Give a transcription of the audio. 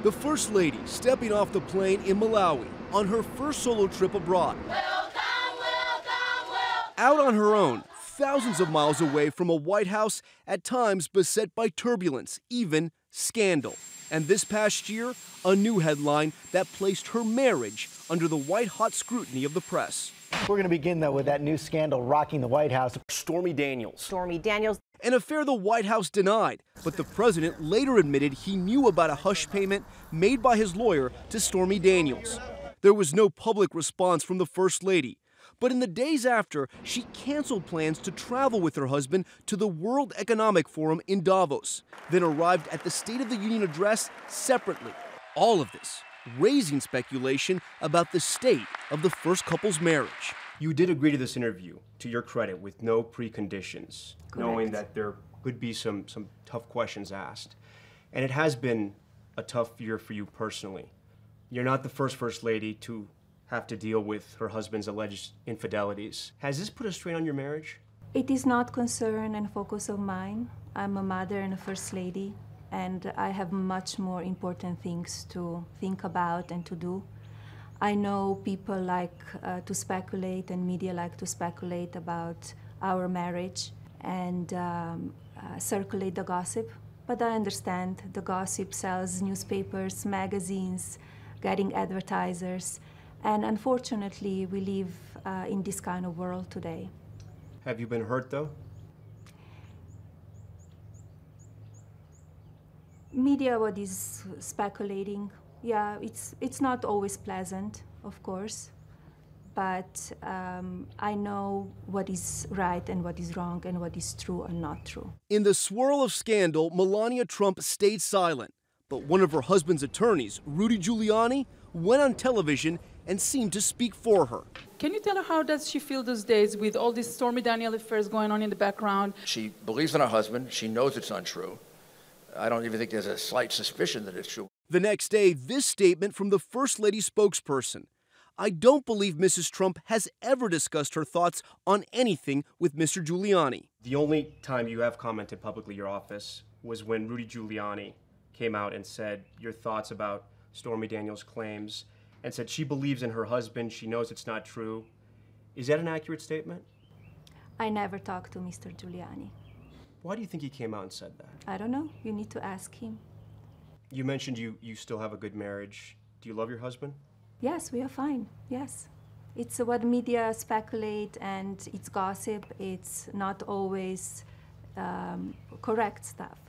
The First Lady stepping off the plane in Malawi on her first solo trip abroad. Out on her own, thousands of miles away from a White House at times beset by turbulence, even scandal. And this past year, a new headline that placed her marriage under the white-hot scrutiny of the press. We're going to begin, though, with that new scandal rocking the White House. Stormy Daniels. Stormy Daniels. An affair the White House denied, but the president later admitted he knew about a hush payment made by his lawyer to Stormy Daniels. There was no public response from the First Lady, but in the days after, she canceled plans to travel with her husband to the World Economic Forum in Davos, then arrived at the State of the Union address separately. All of this raising speculation about the state of the first couple's marriage. You did agree to this interview, to your credit, with no preconditions, Correct. knowing that there could be some tough questions asked. And it has been a tough year for you personally. You're not the First Lady to have to deal with her husband's alleged infidelities. Has this put a strain on your marriage? It is not concern and focus of mine. I'm a mother and a First Lady, and I have much more important things to think about and to do. I know people like to speculate, and media like to speculate about our marriage and circulate the gossip. But I understand the gossip sells newspapers, magazines, getting advertisers. And unfortunately, we live in this kind of world today. Have you been hurt, though? Media, what is speculating, yeah, it's not always pleasant, of course, but I know what is right and what is wrong and what is true and not true. In the swirl of scandal, Melania Trump stayed silent, but one of her husband's attorneys, Rudy Giuliani, went on television and seemed to speak for her. Can you tell her how does she feel these days with all these Stormy Daniels affairs going on in the background? She believes in her husband. She knows it's untrue. I don't even think there's a slight suspicion that it's true. The next day, this statement from the First Lady spokesperson. I don't believe Mrs. Trump has ever discussed her thoughts on anything with Mr. Giuliani. The only time you have commented publicly your office was when Rudy Giuliani came out and said your thoughts about Stormy Daniels' claims and said she believes in her husband, she knows it's not true. Is that an accurate statement? I never talked to Mr. Giuliani. Why do you think he came out and said that? I don't know. You need to ask him. You mentioned you still have a good marriage. Do you love your husband? Yes, we are fine. Yes. It's what media speculate, and it's gossip. It's not always correct stuff.